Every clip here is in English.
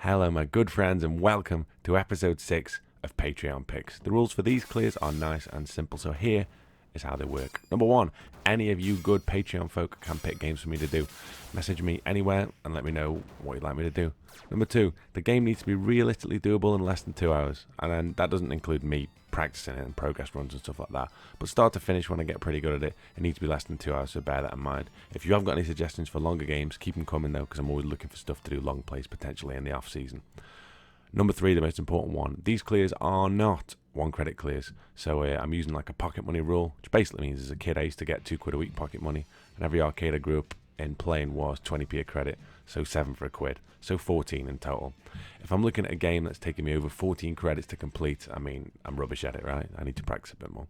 Hello my good friends and welcome to episode 6 of Patreon Picks. The rules for these clears are nice and simple, so here is how they work. Number 1, any of you good Patreon folk can pick games for me to do. Message me anywhere and let me know what you'd like me to do. Number 2, the game needs to be realistically doable in less than 2 hours, and then that doesn't include me practicing it and progress runs and stuff like that. But start to finish, when I get pretty good at it, it needs to be less than 2 hours, so bear that in mind. If you have got any suggestions for longer games, keep them coming though, because I'm always looking for stuff to do long plays potentially in the off season. Number 3, the most important one, these clears are not 1 credit clears. So I'm using like a pocket money rule, which basically means as a kid I used to get £2 a week pocket money, and every arcade I grew up in playing was 20p a credit, so 7 for a quid, so 14 in total. If I'm looking at a game that's taking me over 14 credits to complete, I mean, I'm rubbish at it, right? I need to practice a bit more.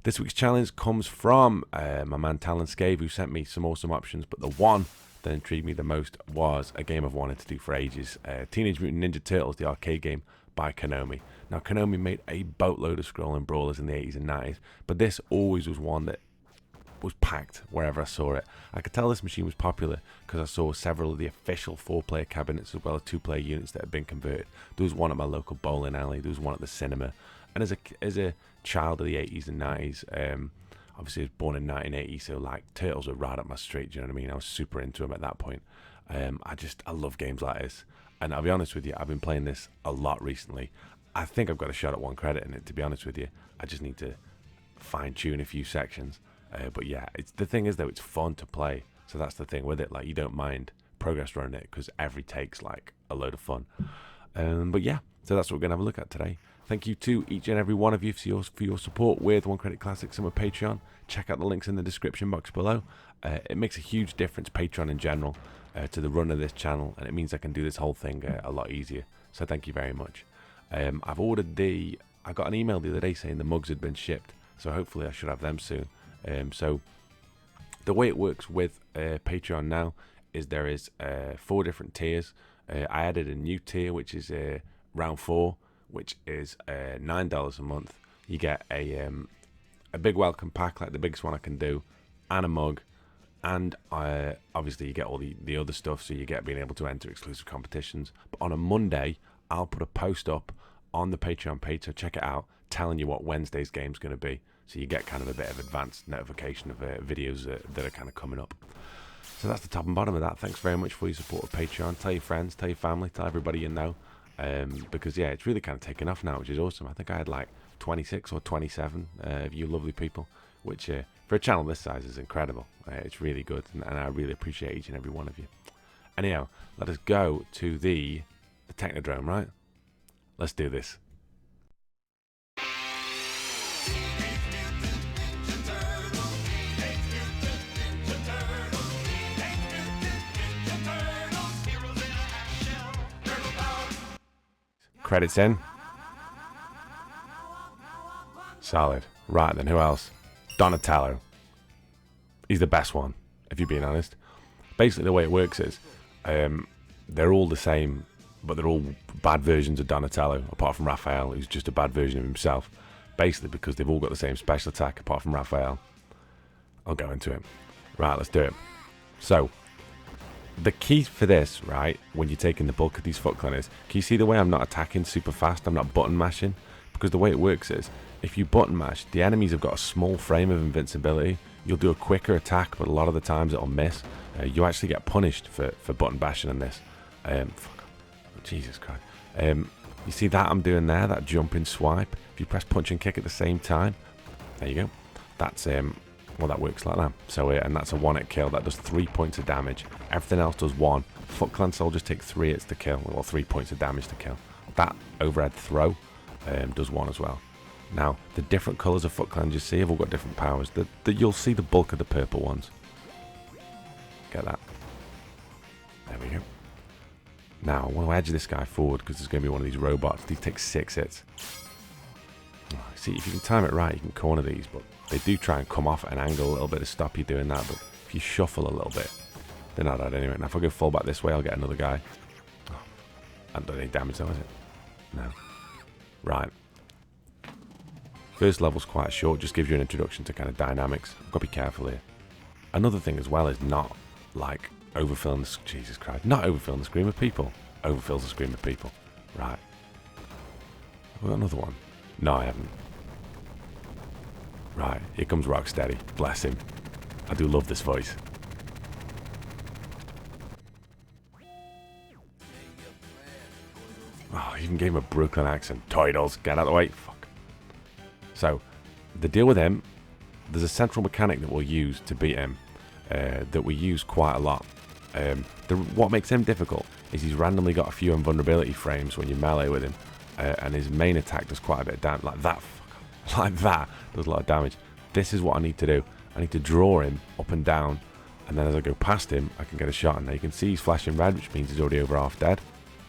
This week's challenge comes from my man Talon Skave, who sent me some awesome options, but the one that intrigued me the most was a game I've wanted to do for ages. Teenage Mutant Ninja Turtles, the arcade game by Konami. Now, Konami made a boatload of scrolling brawlers in the 80s and 90s, but this always was one that was packed wherever I saw it. I could tell this machine was popular because I saw several of the official 4-player cabinets as well as 2-player units that had been converted. There was one at my local bowling alley, there was one at the cinema, and as a child of the 80s and 90s, obviously I was born in 1980, so like Turtles were right up my street, do you know what I mean? I was super into them at that point. I love games like this, and I'll be honest with you, I've been playing this a lot recently. I think I've got a shot at 1 credit in it, to be honest with you. I just need to fine tune a few sections. But yeah, the thing is though, it's fun to play, so that's the thing with it. Like, you don't mind progress running it because every take's like a load of fun. But yeah, so that's what we're gonna have a look at today. Thank you to each and every one of you for your support with 1 Credit Classics and with Patreon. Check out the links in the description box below. It makes a huge difference, Patreon in general, to the run of this channel, and it means I can do this whole thing a lot easier. So thank you very much. I got an email the other day saying the mugs had been shipped, so hopefully I should have them soon. So the way it works with Patreon now is there is 4 different tiers. I added a new tier, which is round 4, which is $9 a month. You get a big welcome pack, like the biggest one I can do, and a mug, and obviously you get all the other stuff, so you get being able to enter exclusive competitions. But on a Monday, I'll put a post up on the Patreon page, so check it out, telling you what Wednesday's game's going to be. So you get kind of a bit of advanced notification of videos that are kind of coming up. So that's the top and bottom of that. Thanks very much for your support of Patreon. Tell your friends, tell your family, tell everybody you know. Because yeah, it's really kind of taken off now, which is awesome. I think I had like 26 or 27 of you lovely people, which for a channel this size is incredible. It's really good, and I really appreciate each and every one of you. Anyhow, let us go to the Technodrome, right? Let's do this. Credits in. Solid. Right then, who else? Donatello. He's the best one, if you're being honest. Basically, the way it works is they're all the same, but they're all bad versions of Donatello, apart from Raphael, who's just a bad version of himself. Basically, because they've all got the same special attack, apart from Raphael. I'll go into it. Right, let's do it. So, the key for this, right, when you're taking the bulk of these Foot Clingers, can you see the way I'm not attacking super fast? I'm not button mashing? Because the way it works is, if you button mash, the enemies have got a small frame of invincibility. You'll do a quicker attack, but a lot of the times it'll miss. You actually get punished for button bashing in this. Jesus Christ. You see that I'm doing there, that jumping swipe? If you press punch and kick at the same time, there you go. That's well, that works like that. So and that's a 1-hit kill. That does 3 points of damage. Everything else does 1. Foot Clan soldiers take 3 hits to kill, or 3 points of damage to kill. That overhead throw does 1 as well. Now, the different colours of Foot Clans you see have all got different powers. You'll see the bulk of the purple ones. Get that. There we go. Now, I want to edge this guy forward because there's going to be one of these robots. These take 6 hits. See, if you can time it right, you can corner these, but they do try and come off at an angle a little bit to stop you doing that. But if you shuffle a little bit, they're not out anyway. Now, if I go full back this way, I'll get another guy. Oh, I haven't done any damage though, is it? No. Right. First level's quite short, just gives you an introduction to kind of dynamics. I've got to be careful here. Another thing as well is not like overfilling the... Jesus Christ. Not overfilling the screen with people. overfills the screen with people. Right. Have we got another one? No, I haven't. Right, here comes Rocksteady. Bless him. I do love this voice. Oh, he even gave him a Brooklyn accent. Turtles, get out of the way. Fuck. So, the deal with him, there's a central mechanic that we'll use to beat him, that we use quite a lot. What makes him difficult is he's randomly got a few invulnerability frames when you melee with him, and his main attack does quite a bit of damage. Like that, like that does a lot of damage. This is what I need to do. I need to draw him up and down, and then as I go past him, I can get a shot. And now you can see he's flashing red, which means he's already over half dead.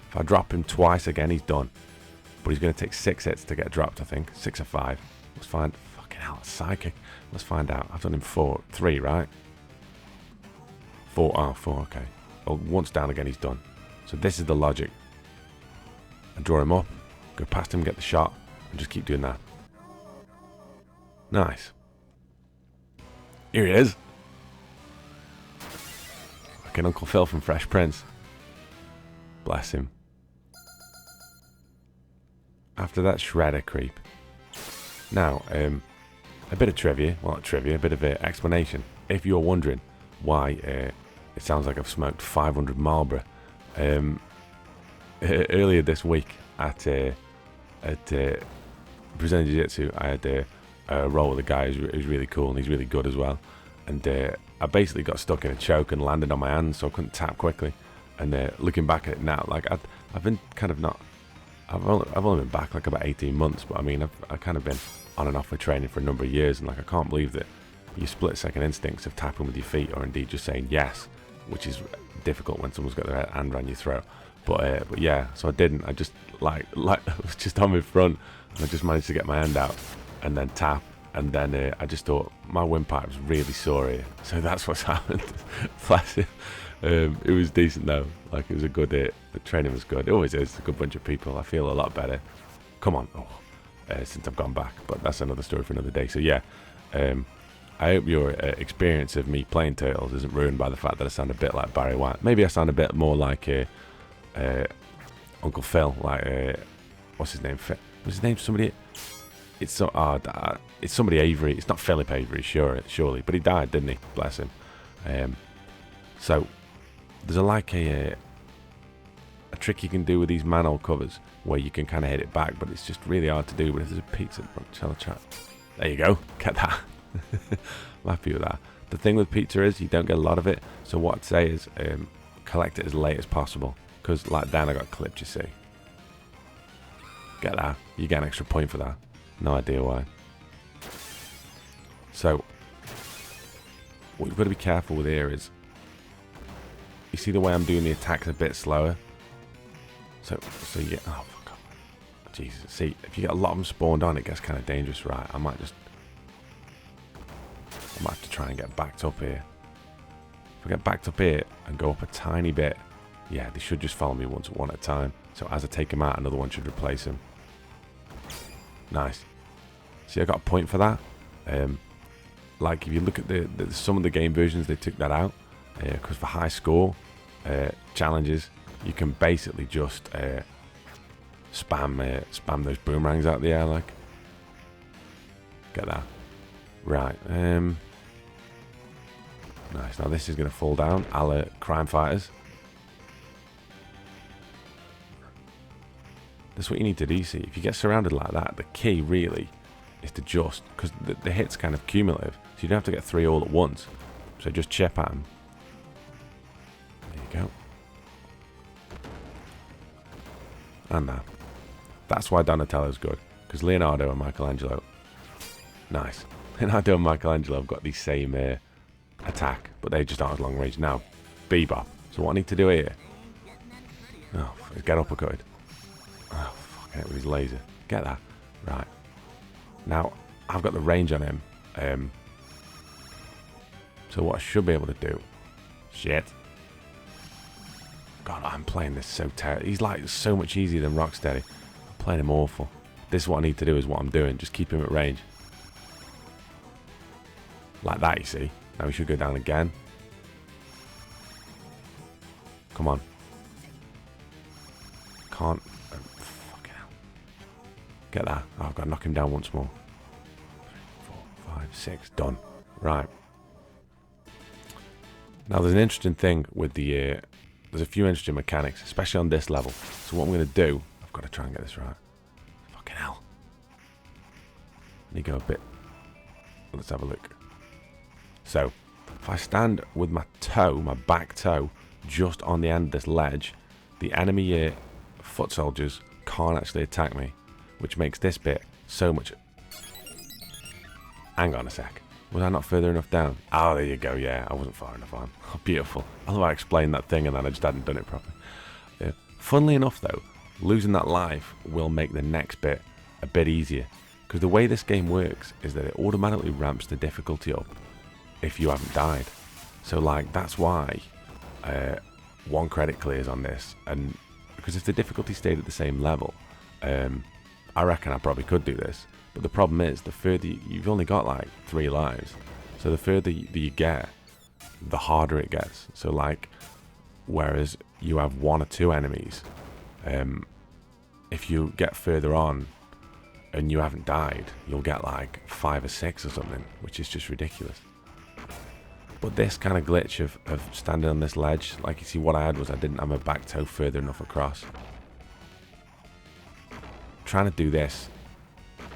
If I drop him twice again, he's done. But he's going to take 6 hits to get dropped, I think. 6 or 5. Let's find... Fucking hell, it's psychic. Let's find out. I've done him 3, right? 4. Oh, 4, okay. Well, once down again, he's done. So this is the logic. I draw him up, go past him, get the shot, and just keep doing that. Nice. Here he is. Fucking Uncle Phil from Fresh Prince. Bless him. After that, Shredder creep. Now, a bit of trivia. Well, not trivia, a bit of explanation. If you're wondering why it sounds like I've smoked 500 Marlboro. Earlier this week at Brazilian Jiu-Jitsu, I had a roll with a guy who's really cool and he's really good as well. And I basically got stuck in a choke and landed on my hands, so I couldn't tap quickly. And looking back at it now, like I've been kind of not. I've only been back like about 18 months, but I mean I've kind of been on and off with training for a number of years, and like I can't believe that your split-second instincts of tapping with your feet, or indeed just saying yes, which is difficult when someone's got their hand around your throat. But yeah, so I didn't. I just like I was just on my front, and I just managed to get my hand out and then tap, and then I just thought my windpipe was really sore here, so that's what's happened. It was decent though. Like it was a good. The training was good. It always is. A good bunch of people. I feel a lot better. Come on, since I've gone back, but that's another story for another day. So yeah, I hope your experience of me playing Turtles isn't ruined by the fact that I sound a bit like Barry White. Maybe I sound a bit more like Uncle Phil. Like what's his name? What's his name? Somebody. It's somebody Avery. It's not Philip Avery, surely, but he died, didn't he? Bless him. So there's a trick you can do with these manhole covers where you can kind of hit it back, but it's just really hard to do. But if there's a pizza, there you go. Get that. I'm happy with that. The thing with pizza is you don't get a lot of it. So what I'd say is collect it as late as possible, because like then I got clipped. You see. Get that. You get an extra point for that. No idea why. So what you've got to be careful with here is, you see the way I'm doing the attacks a bit slower. So you get, oh fuck off. Jesus. See, if you get a lot of them spawned on, it gets kind of dangerous, right? I might have to try and get backed up here. If I get backed up here and go up a tiny bit, yeah, they should just follow me one at a time. So as I take them out, another one should replace him. Nice. See, I got a point for that. Like if you look at some of the game versions, they took that out. Because for high score challenges, you can basically just spam those boomerangs out the air, like. Get that. Right. Nice. Now this is going to fall down, a la Crime Fighters. That's what you need to do, see. If you get surrounded like that, the key really is to just, because the hit's kind of cumulative, so you don't have to get 3 all at once. So just chip at them. There you go. And now. That's why Donatello's good, because Leonardo and Michelangelo, nice. Leonardo and Michelangelo have got the same attack, but they just aren't as long range. Now, Bebop. So what I need to do here, is get uppercutted. Oh, fuck it, with his laser. Get that. Right. Now, I've got the range on him. So what I should be able to do... Shit. God, I'm playing this so terrible. He's like so much easier than Rocksteady. I'm playing him awful. This is what I need to do, is what I'm doing. Just keep him at range. Like that, you see. Now we should go down again. Come on. can't... fucking hell. Get that. Oh, I've got to knock him down once more. 3, 4, 5, 6. Done. Right. Now, there's an interesting thing with the... there's a few interesting mechanics, especially on this level. So what I'm going to do... I've got to try and get this right. Fucking hell. Let me go a bit... Let's have a look. So, if I stand with my toe, my back toe, just on the end of this ledge, the enemy foot soldiers can't actually attack me, which makes this bit so much... Hang on a sec. Was I not further enough down? Oh, there you go, yeah. I wasn't far enough on. Oh, beautiful. Although I explained that thing and then I just hadn't done it properly. Funnily enough, though, losing that life will make the next bit a bit easier. Because the way this game works is that it automatically ramps the difficulty up if you haven't died. So, like, that's why 1 credit clears on this. And because if the difficulty stayed at the same level, I reckon I probably could do this. But the problem is, the further you've only got like 3 lives. So the further you get, the harder it gets. So like, whereas you have 1 or 2 enemies, if you get further on and you haven't died, you'll get like 5 or 6 or something, which is just ridiculous. But this kind of glitch of standing on this ledge, like you see what I had was I didn't have my back toe further enough across. Trying to do this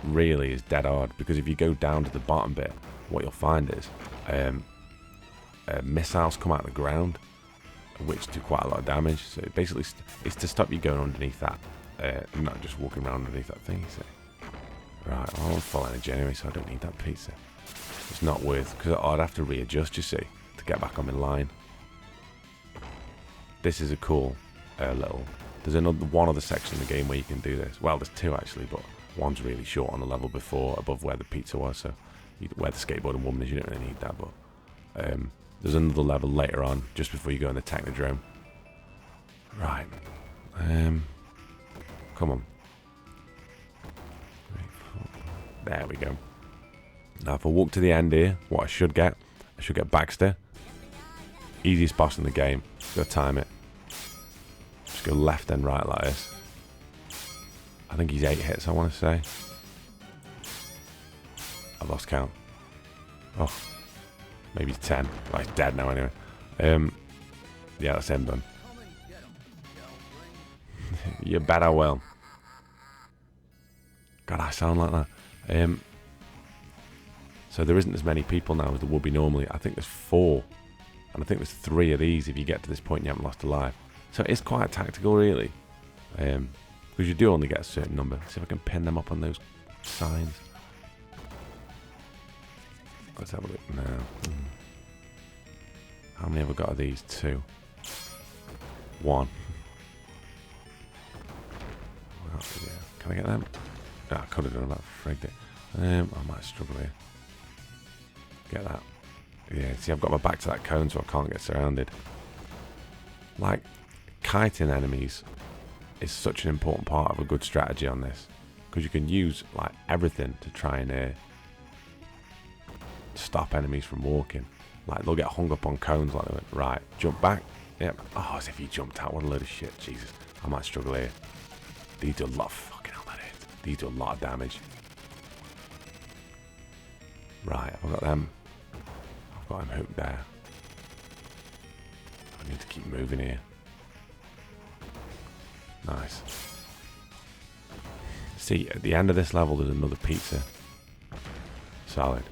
really is dead hard, because if you go down to the bottom bit, what you'll find is missiles come out of the ground, which do quite a lot of damage. So it basically it's to stop you going underneath that, not just walking around underneath that thing, you see. Right, well, I'm full energy anyway, so I don't need that pizza. It's not worth, because I'd have to readjust, you see, to get back on my line. This is a cool little... There's one other section in the game where you can do this. Well, there's 2 actually, but one's really short on the level before, above where the pizza was, so where the skateboarding woman is, you don't really need that, but there's another level later on, just before you go in the Technodrome. Right. Come on. 3, 4. There we go. Now, if I walk to the end here, what I should get Baxter. Easiest boss in the game. Just gotta time it. Just go left and right like this. I think he's 8 hits, I want to say. I lost count. Oh, maybe he's 10. Well, he's dead now anyway. Yeah, that's him done. You bet I will. God, I sound like that. So there isn't as many people now as there would be normally. I think there's 4. And I think there's 3 of these if you get to this point and you haven't lost a life. So it's quite tactical, really. Because you do only get a certain number. See if I can pin them up on those signs. Let's have a look now. How many have I got of these? 2. 1. What else is there? Can I get them? Oh, I could have done that. Frigged it. I might struggle here. Get that. Yeah, see, I've got my back to that cone, so I can't get surrounded. Like, kiting enemies is such an important part of a good strategy on this, because you can use like everything to try and stop enemies from walking. Like, they'll get hung up on cones like they went, right, jump back. Yep. Oh, as if he jumped out. What a load of shit. Jesus, I might struggle here. These do a lot of fucking hell, that is. These do a lot of damage. Right, I've got them. I've got him hooked there. I need to keep moving here. Nice. See, at the end of this level, there's another pizza. Solid.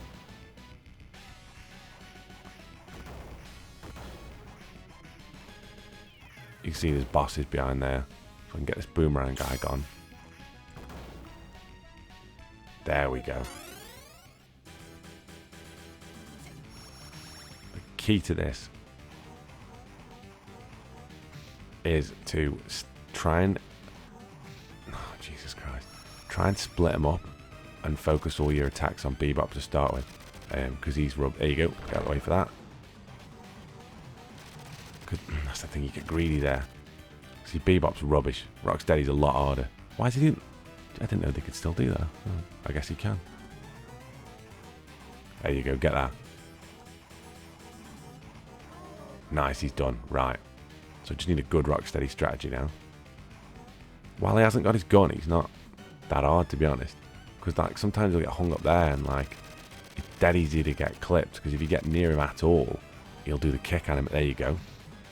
You can see there's bosses behind there. So I can get this boomerang guy gone. There we go. The key to this is to try and... Oh, Jesus Christ. Try and split them up and focus all your attacks on Bebop to start with. Because he's... There you go. Get out of the way for that. That's the thing, you get greedy there. See, Bebop's rubbish. Rocksteady's a lot harder. Why is he doing... I didn't know they could still do that. Oh, I guess he can. There you go, get that. Nice, he's done. Right. So just need a good Rocksteady strategy now. while he hasn't got his gun, he's not that hard, to be honest. Because like sometimes he'll get hung up there, and like it's dead easy to get clipped. Because if you get near him at all, he'll do the kick at him. There you go.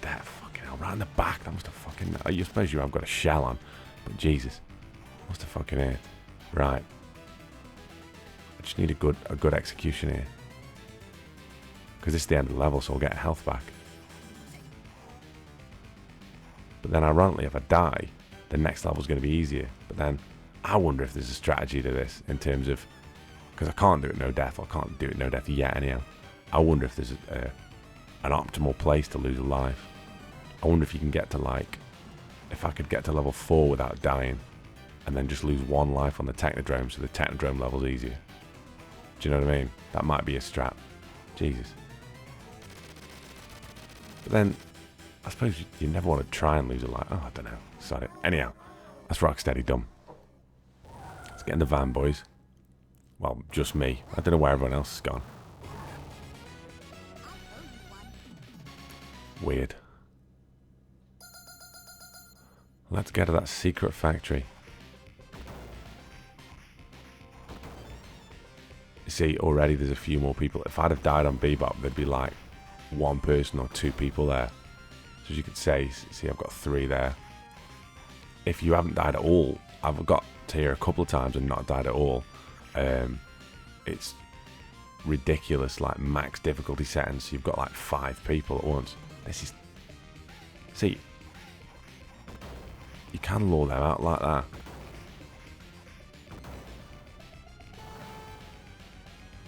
There, fucking hell, right in the back. That must have fucking. I suppose you have got a shell on, but Jesus, must have fucking hurt. Right. I just need a good execution here. Because this is the end of the level, so I'll get health back. But then ironically, if I die, the next level is going to be easier. But then I wonder if there's a strategy to this in terms of, because I can't do it no death. I can't do it no death yet anyhow. I wonder if there's an optimal place to lose a life. I wonder if you can get to like, if I could get to level 4 without dying, and then just lose 1 life on the Technodrome, so the Technodrome level's easier. Do you know what I mean? That might be a strat. Jesus. But then, I suppose you never want to try and lose a life. Oh, I don't know. Sorry. Anyhow, that's Rocksteady done. Let's get in the van, boys. Well, just me. I don't know where everyone else has gone. Weird. Let's get to that secret factory. You see, already there's a few more people. If I'd have died on Bebop, there'd be like 1 person or 2 people there. So as you could say, see, I've got 3 there. If you haven't died at all, I've got to here a couple of times and not died at all. It's ridiculous, like max difficulty settings. So you've got like 5 people at once. This is... See, you can lure them out like that.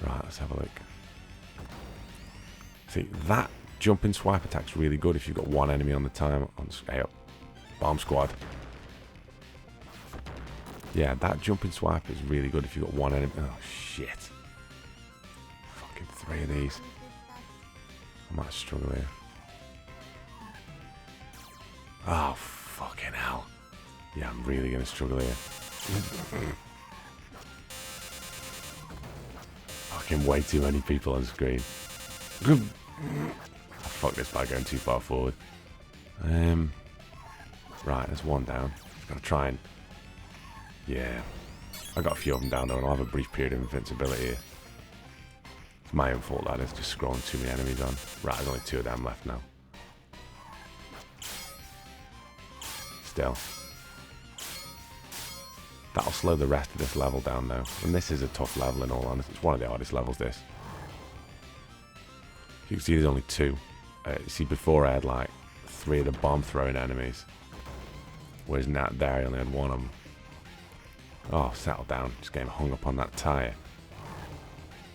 Right, let's have a look. See, that jumping swipe attack's really good if you've got 1 enemy on the time. Hey up. Bomb squad. Yeah, that jumping swipe is really good if you've got 1 enemy. Oh, shit. Fucking 3 of these. I might struggle here. Oh, fucking hell. Yeah, I'm really going to struggle here. Fucking way too many people on screen. Fuck this by going too far forward. Right, there's 1 down. Gotta try and... Yeah. I got a few of them down though, and I'll have a brief period of invincibility here. It's my own fault, that is. Just scrolling too many enemies on. Right, there's only 2 of them left now. Still. That'll slow the rest of this level down though. And this is a tough level in all honesty. It's one of the hardest levels, this. You can see there's only 2. You see, before I had like 3 of the bomb throwing enemies. Whereas now there I only had 1 of them. Oh, settle down. Just getting hung up on that tyre.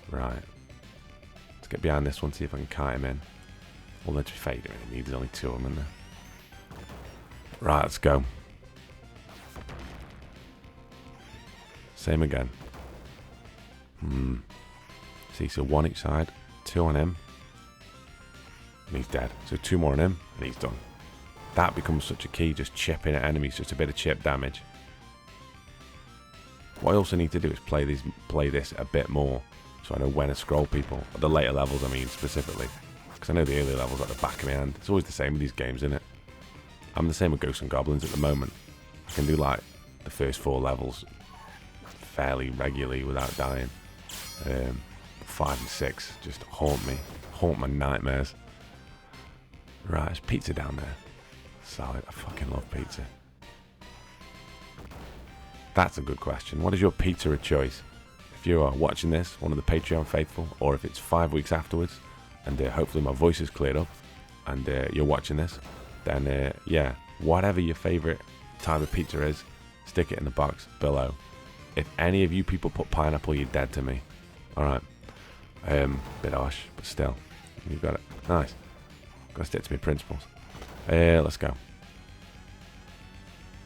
Right. Let's get behind this one, see if I can kite him in. Although to be fair, you don't really need, there's only 2 of them in there. Right, let's go. Same again. See, so 1 each side, 2 on him. And he's dead. So 2 more on him, and he's done. That becomes such a key, just chipping at enemies, just a bit of chip damage. What I also need to do is play this a bit more, so I know when to scroll people. At the later levels, I mean, specifically. Because I know the earlier levels at the back of my hand. It's always the same with these games, isn't it? I'm the same with Ghosts and Goblins at the moment. I can do, like, the first 4 levels fairly regularly without dying. 5 and 6 just haunt my nightmares. Right, there's pizza down there. Solid. I fucking love pizza. That's a good question. What is your pizza of choice? If you are watching this, one of the Patreon faithful, or if it's 5 weeks afterwards, and hopefully my voice is cleared up, and you're watching this, then yeah, whatever your favourite type of pizza is, stick it in the box below. If any of you people put pineapple, you're dead to me. Alright. Bit harsh, but still. You've got it. Nice. Gotta stick to my principles. Let's go.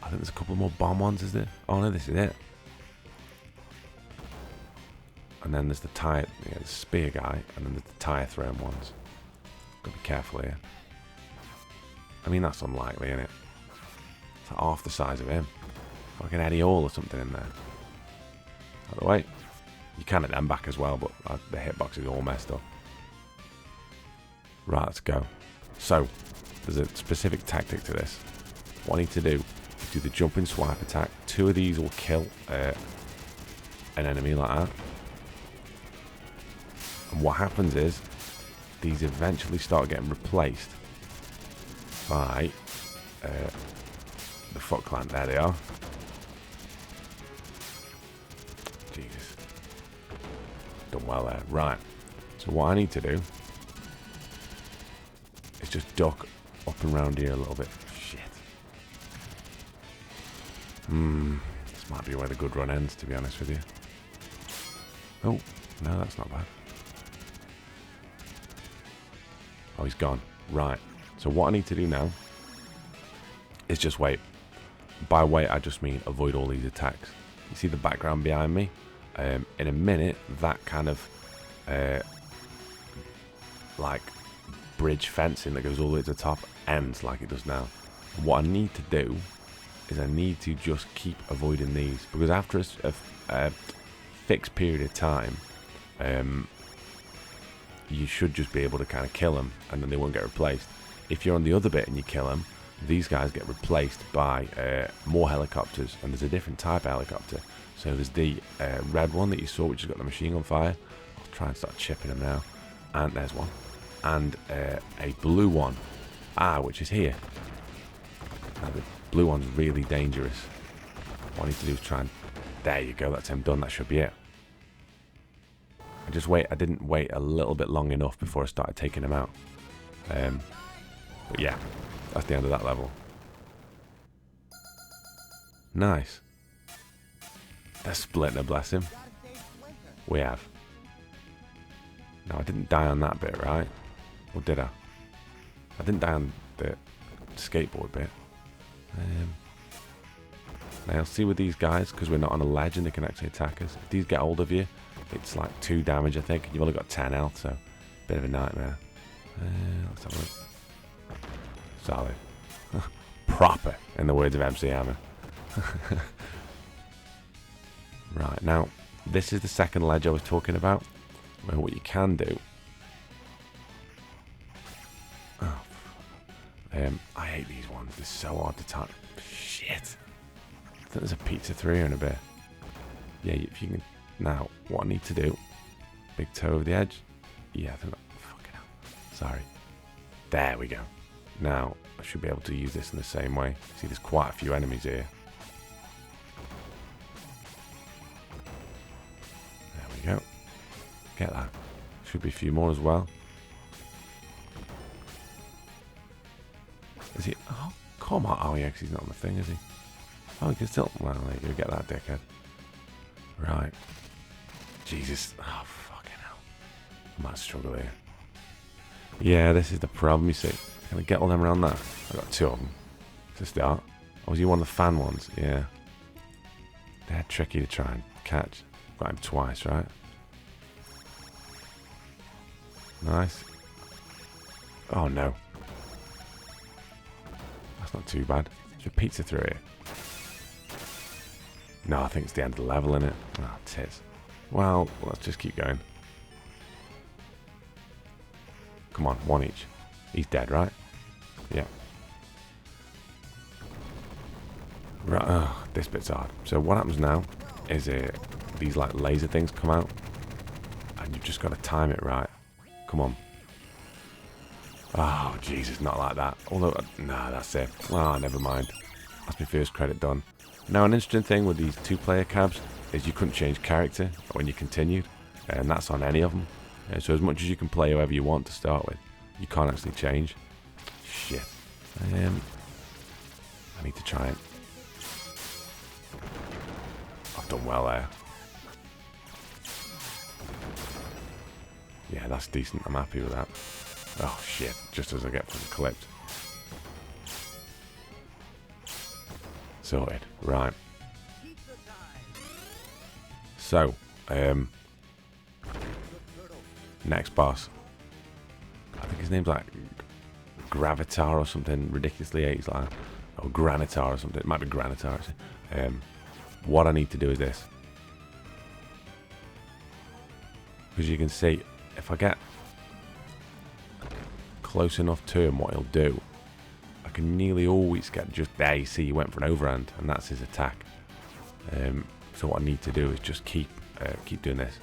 I think there's a couple more bomb ones, is there? Oh no, this is it. And then there's the tire, yeah, the spear guy, and then there's the tire throwing ones. Gotta be careful here. I mean, that's unlikely, isn't it? It's like half the size of him. Fucking Eddie Hall or something in there. Out of the way. You can hit them back as well, but the hitbox is all messed up. Right, let's go. So, there's a specific tactic to this. What I need to do is do the jumping swipe attack. 2 of these will kill an enemy like that. And what happens is these eventually start getting replaced by the Foot Clan. There they are. Jesus. Done well there. Right. So what I need to do is just duck up and round here a little bit. Shit. This might be where the good run ends, to be honest with you. Oh, no, that's not bad. Oh, he's gone. Right. So what I need to do now is just wait. By wait, I just mean avoid all these attacks. You see the background behind me? In a minute, that kind of like bridge fencing that goes all the way to the top ends like it does now. What I need to do is I need to just keep avoiding these, because after a fixed period of time, you should just be able to kind of kill them and then they won't get replaced. If you're on the other bit and you kill them, these guys get replaced by more helicopters, and there's a different type of helicopter. So there's the red one that you saw, which has got the machine gun fire. I'll try and start chipping them now. And there's one. And a blue one, which is here. Now the blue one's really dangerous. What I need to do is try and... There you go, that's him done. That should be it. I didn't wait a little bit long enough before I started taking him out. But yeah, that's the end of that level. Nice. They're splitting a bless him. We have. Now, I didn't die on that bit, right? Or did I? I didn't die on the skateboard bit. Now, you'll see with these guys, because we're not on a ledge and they can actually attack us. If these get hold of you, it's like 2 damage, I think. And you've only got 10 health, so bit of a nightmare. Let's have a look. Solid. Proper, in the words of MC Hammer. Right, now, this is the second ledge I was talking about. Where what you can do... Oh, I hate these ones. They're so hard to touch. Shit. I think there's a pizza 3 in a bit. Yeah, if you can... Now, what I need to do... Big toe over the edge. Yeah, I think... Fucking hell. Sorry. There we go. Now, I should be able to use this in the same way. See, there's quite a few enemies here. There we go. Get that. Should be a few more as well. Is he... Oh, come on. Oh, yeah, because he's not on the thing, is he? Oh, he can still... Well, there you go. Get that, dickhead. Right. Jesus. Oh, fucking hell. I might struggle here. Yeah, this is the problem, you see. Can I get all them around that? I've got 2 of them. To start. Oh, was he one of the fan ones? Yeah. They're tricky to try and catch. Got him twice, right? Nice. Oh, no. That's not too bad. There's a pizza through here. No, I think it's the end of the level, innit? Oh, tits. Well, let's just keep going. Come on, 1 each. He's dead, right? Yeah. Right, oh, this bit's hard. So what happens now is these like laser things come out, and you've just got to time it right. Come on. Oh, Jesus, not like that. Although, nah, that's it. Oh, never mind. That's my first credit done. Now, an interesting thing with these 2-player cabs is you couldn't change character when you continued, and that's on any of them. So as much as you can play whoever you want to start with, you can't actually change. Shit. I need to try it. I've done well there. Yeah, that's decent. I'm happy with that. Oh, shit. Just as I get from the clipped. Sorted. Right. So, next boss. I think his name's like Gravitar or something ridiculously 80s like, or Granitar or something. It might be Granitar. What I need to do is this. Because you can see, if I get close enough to him, what he'll do, I can nearly always get just there. You see, he went for an overhand, and that's his attack. So what I need to do is just keep doing this.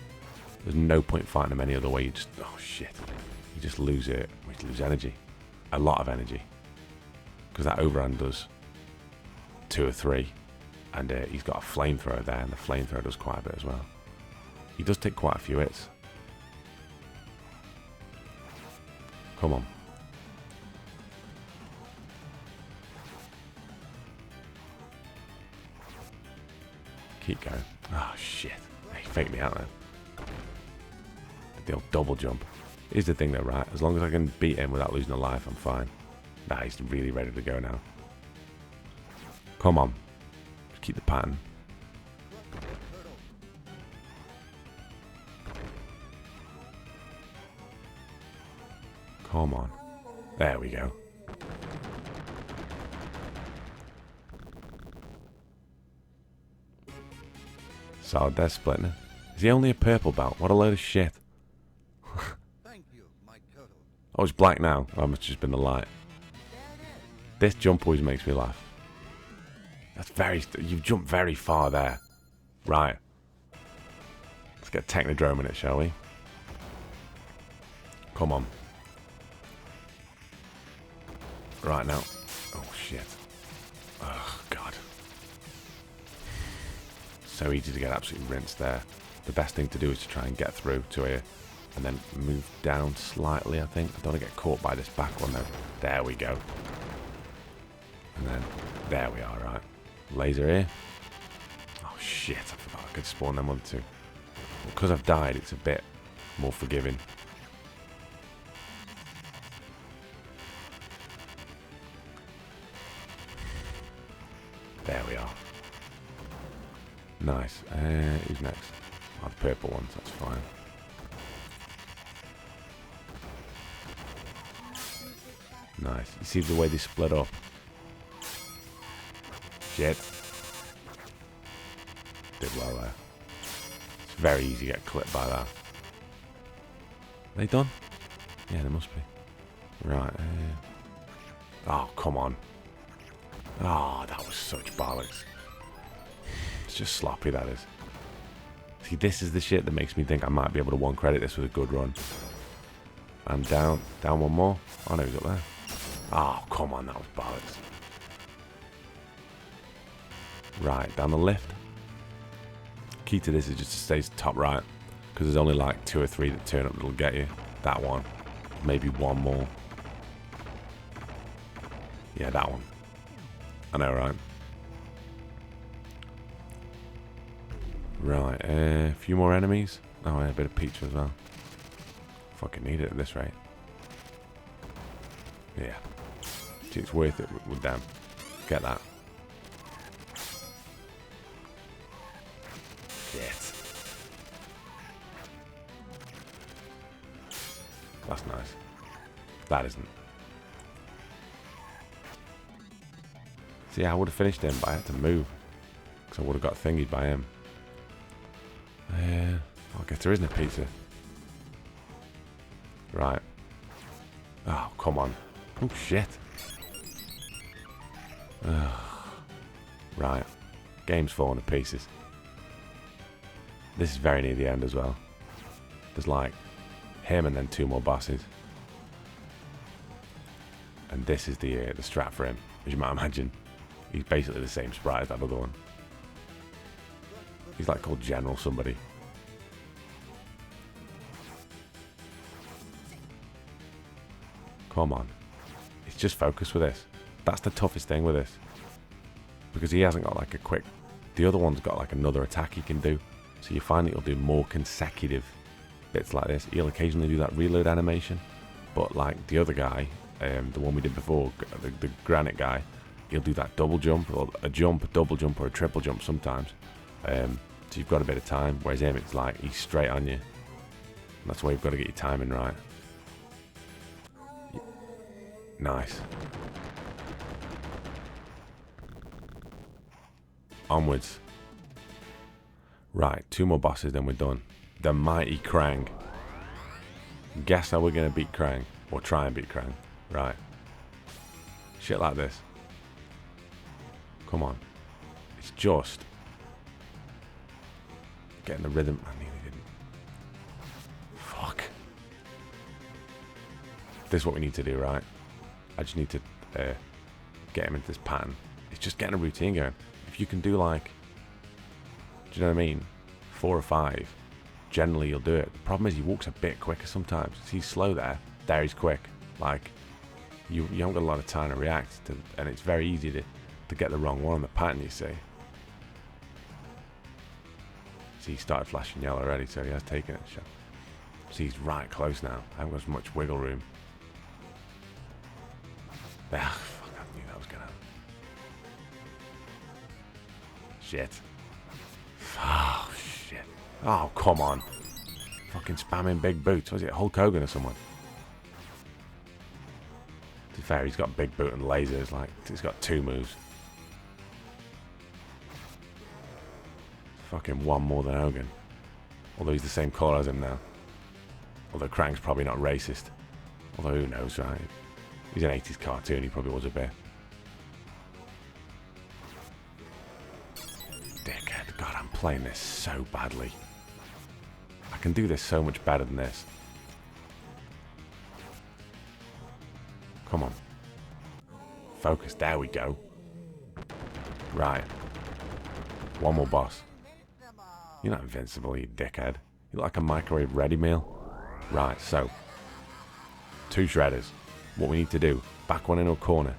There's no point fighting him any other way. You just, oh shit, you just lose it. You lose energy, a lot of energy, because that overhand does 2 or 3, and he's got a flamethrower there, and the flamethrower does quite a bit as well. He does take quite a few hits. Come on. Keep going. Oh shit. He faked me out there. The old double jump. Here's the thing though, right? As long as I can beat him without losing a life, I'm fine. Nah, he's really ready to go now. Come on. Just keep the pattern. Come on. There we go. Solid death splitting. Is he only a purple belt? What a load of shit. Thank you, my turtle. Oh, it's black now. Oh, it must have just been the light. This jump always makes me laugh. That's very... You've jumped very far there. Right. Let's get Technodrome in it, shall we? Come on. Right now. Oh, shit. Oh, God. So easy to get absolutely rinsed there. The best thing to do is to try and get through to here. And then move down slightly, I think. I don't want to get caught by this back one, though. There we go. And then, there we are, right. Laser here. Oh, shit. I forgot I could spawn them on too. Because I've died, it's a bit more forgiving. There we are. Nice. Who's next? Oh, the purple ones, that's fine. Nice. You see the way they split up? Shit. Did well there. It's very easy to get clipped by that. Are they done? Yeah, they must be. Right. Oh, come on. Oh, that was such bollocks. It's just sloppy, that is. See, this is the shit that makes me think I might be able to one credit this with a good run. And down. Down one more. Oh, no, he's up there. Oh, come on, that was bollocks. Right, down the lift. Key to this is just to stay top right. Because there's only like 2 or 3 that turn up that'll get you. That one. Maybe one more. Yeah, that one. I know, right? Right, a few more enemies. Oh, yeah, a bit of pizza as well. Fucking need it at this rate. Yeah. It's worth it with them. Get that. Shit. That's nice. That isn't. See, I would have finished him, but I had to move. Because I would have got thingied by him. I guess there isn't a pizza. Right. Oh, come on. Oh, shit. Ugh. Right. Game's falling to pieces. This is very near the end as well. There's like him and then 2 more bosses. And this is the strat for him, as you might imagine. He's basically the same sprite as that other one. He's like called General somebody. Come on. It's just focus with this. That's the toughest thing with this. Because he hasn't got like a quick... The other one's got like another attack he can do. So you find that he'll do more consecutive bits like this. He'll occasionally do that reload animation. But like the other guy, the one we did before, the granite guy, he'll do that double jump, or a jump, a double jump, or a triple jump sometimes. So you've got a bit of time. Whereas him, it's like he's straight on you. And that's why you've got to get your timing right. Nice. Onwards. Right, 2 more bosses, then we're done. The mighty Krang. Guess how we're going to beat Krang. Or try and beat Krang. Right. Shit like this. Come on. It's just getting the rhythm. I nearly didn't. Fuck. This is what we need to do, right? I just need to get him into this pattern. It's just getting a routine going. If you can do like, do you know what I mean? 4 or 5. Generally, you'll do it. The problem is he walks a bit quicker sometimes. He's slow there. There he's quick. Like, you haven't got a lot of time to react to, and it's very easy to get the wrong one on the pattern, you see. See, he started flashing yellow already, so he has taken it. See, he's right close now. I haven't got as much wiggle room. Ah, fuck, I knew that was gonna happen. Shit. Oh, shit. Oh, come on. Fucking spamming big boots. Was it Hulk Hogan or someone? To be fair, he's got big boot and lasers. Like, he's got 2 moves. Fucking one more than Hogan. Although he's the same colour as him now. Although Krang's probably not racist. Although who knows, right? He's an 80s cartoon, he probably was a bit. Dickhead. God, I'm playing this so badly. I can do this so much better than this. Come on. Focus, there we go. Right. One more boss. You're not invincible, you dickhead. You look like a microwave ready meal. Right, so 2 shredders. What we need to do, back one into a corner.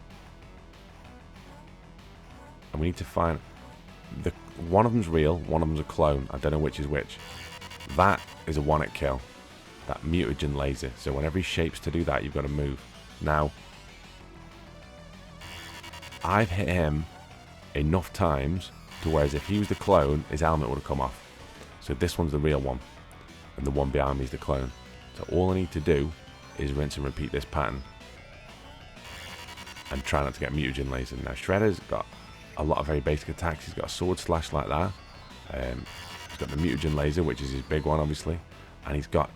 And we need to find one of them's real, one of them's a clone. I don't know which is which. That is a 1-hit kill. That mutagen laser. So whenever he shapes to do that, you've got to move. Now, I've hit him enough times to whereas if he was the clone, his helmet would have come off. So this one's the real one. And the one behind me is the clone. So all I need to do is rinse and repeat this pattern. And try not to get mutagen laser. Now Shredder's got a lot of very basic attacks. He's got a sword slash like that. He's got the mutagen laser, which is his big one, obviously. And he's got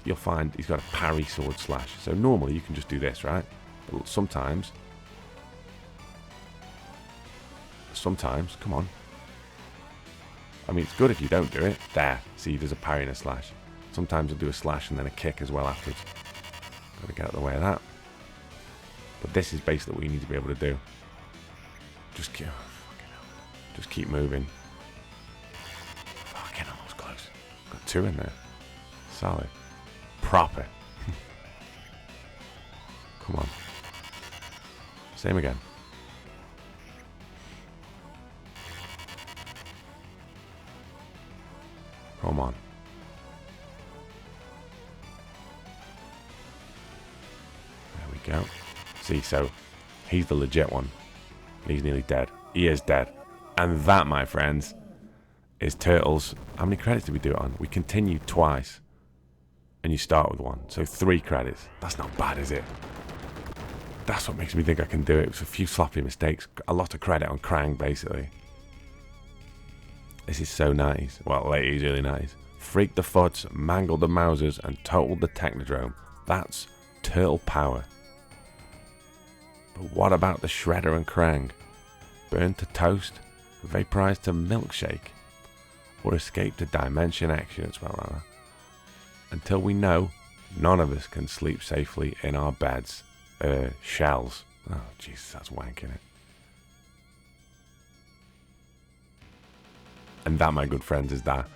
you'll find he's got a parry sword slash. So normally you can just do this, right? But sometimes, come on. I mean, it's good if you don't do it. There, see, there's a parry and a slash. Sometimes you'll do a slash and then a kick as well afterwards. Got to get out of the way of that. But this is basically what you need to be able to do. Just keep moving. Fucking hell, that was close. Got 2 in there. Solid. Proper. Come on. Same again. Come on. There we go. See, so he's the legit one. He's nearly dead. He is dead. And that, my friends, is Turtles. How many credits did we do it on? We continued twice. And you start with 1. So 3 credits. That's not bad, is it? That's what makes me think I can do it. It was a few sloppy mistakes. A lot of credit on Krang, basically. This is so nice. Well, late 80s, early 90s. Freaked the Fuds, mangled the Mousers, and totaled the Technodrome. That's turtle power. But what about the Shredder and Krang? Burned to toast? Vaporized to milkshake? Or escaped to Dimension X? Well, until we know, none of us can sleep safely in our beds. Shells. Oh, Jesus, that's wanking it. And that, my good friends, is that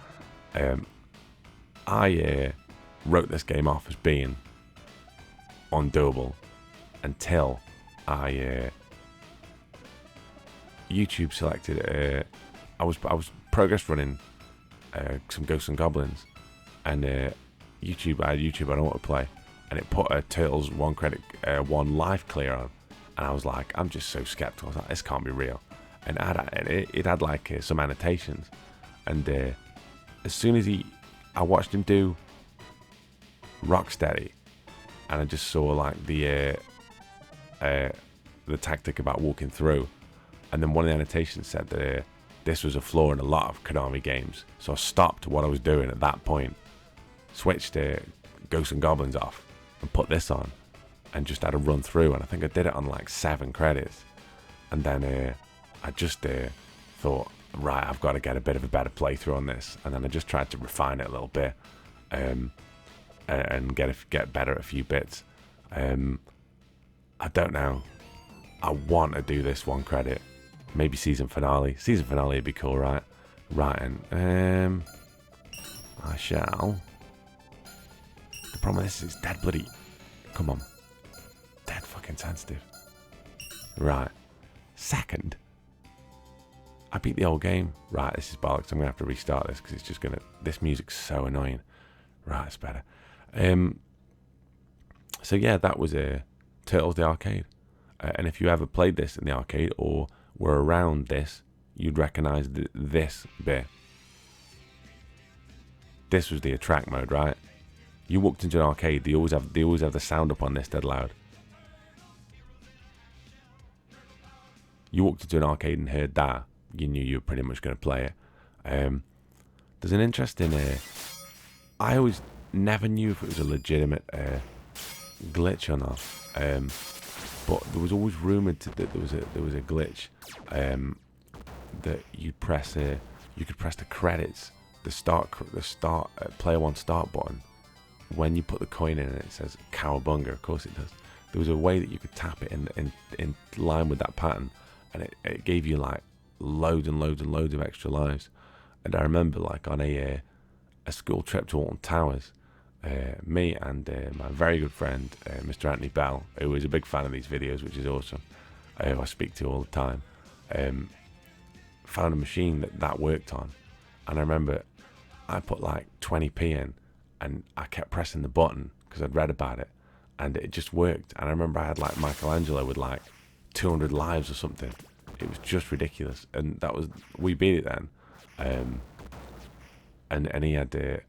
I wrote this game off as being undoable until YouTube selected. I was progress running some Ghosts and Goblins, and I had YouTube on autoplay, and it put a Turtles 1 credit 1 life clear on, and I was like, I'm just so skeptical. I was like, this can't be real. And it had like some annotations, and as soon as I watched him do Rocksteady, and I just saw like the tactic about walking through, and then one of the annotations said that this was a flaw in a lot of Konami games. So I stopped what I was doing at that point, switched Ghosts and Goblins off, and put this on, and just had a run through, and I think I did it on like 7 credits, and then I just thought, right, I've got to get a bit of a better playthrough on this, and then I just tried to refine it a little bit, and get better at a few bits. I don't know. I want to do this 1 credit, maybe season finale. Season finale would be cool, right? Right, and I shall. The problem with this is it's dead bloody. Come on, dead fucking sensitive. Right, second. I beat the old game. Right, this is bollocks. I'm gonna have to restart this because it's just gonna. This music's so annoying. Right, it's better. So yeah, that was Turtles the arcade. And if you ever played this in the arcade or were around this, you'd recognise this bit. This was the attract mode, right? You walked into an arcade. They always have the sound up on this dead loud. You walked into an arcade and heard that, you knew you were pretty much going to play it. There's an interesting. I always never knew if it was a legitimate glitch or not. But there was always rumoured that there was a glitch that you could press the credits, the start player 1 start button. When you put the coin in and it says cowabunga, of course it does. There was a way that you could tap it in line with that pattern, and it gave you like loads and loads and loads of extra lives. And I remember like on a school trip to Alton Towers, me and my very good friend Mr. Anthony Bell, who is a big fan of these videos, which is awesome, I speak to all the time, found a machine that worked on. And I remember I put like 20p in, and I kept pressing the button because I'd read about it, and it just worked. And I remember I had like Michelangelo with like 200 lives or something. It was just ridiculous, and we beat it then. And he had a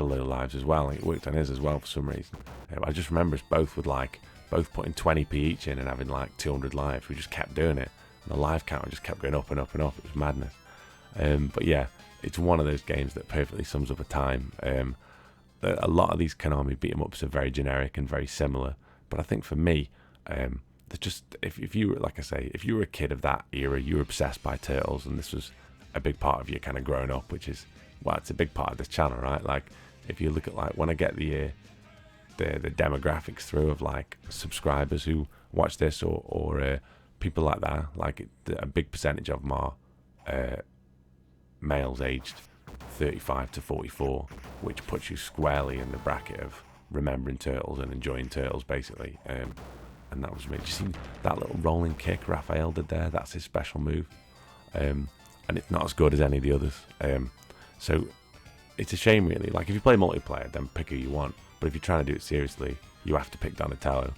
load of lives as well, and it worked on his as well for some reason. I just remember us both putting 20p each in and having like 200 lives. We just kept doing it, and the live counter just kept going up and up and up. It was madness. But yeah, it's one of those games that perfectly sums up a time. A lot of these Konami beat 'em ups are very generic and very similar, but I think for me, just if you were, like I say, if you were a kid of that era, you were obsessed by Turtles, and this was a big part of your kind of growing up, which is, well, it's a big part of this channel, right? Like if you look at like when I get the demographics through of like subscribers who watch this or people like that, like a big percentage of them are males aged 35 to 44, which puts you squarely in the bracket of remembering Turtles and enjoying Turtles, basically. And that was me. Did you see that little rolling kick Raphael did there? That's his special move. And it's not as good as any of the others. So it's a shame, really. Like, if you play multiplayer, then pick who you want. But if you're trying to do it seriously, you have to pick Donatello.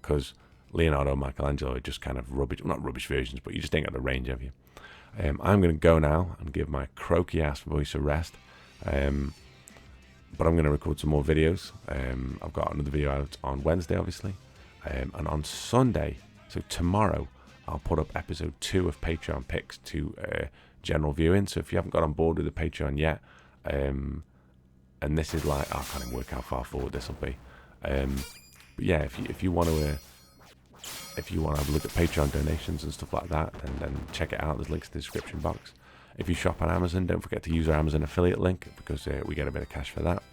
Because Leonardo and Michelangelo are just kind of rubbish. Well, not rubbish versions, but you just ain't got the range, have you? I'm going to go now and give my croaky-ass voice a rest. But I'm going to record some more videos. I've got another video out on Wednesday, obviously. And on Sunday, so tomorrow, I'll put up episode 2 of Patreon picks to general viewing. So if you haven't got on board with the Patreon yet, and this is like, I can't even work how far forward this will be. But yeah, if you want to have a look at Patreon donations and stuff like that, and then check it out, there's links in the description box. If you shop on Amazon, don't forget to use our Amazon affiliate link, because we get a bit of cash for that.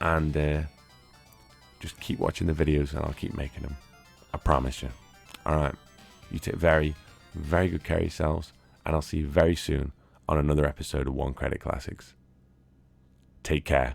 And just keep watching the videos and I'll keep making them. I promise you. Alright, you take very, very good care of yourselves, and I'll see you very soon on another episode of One Credit Classics. Take care.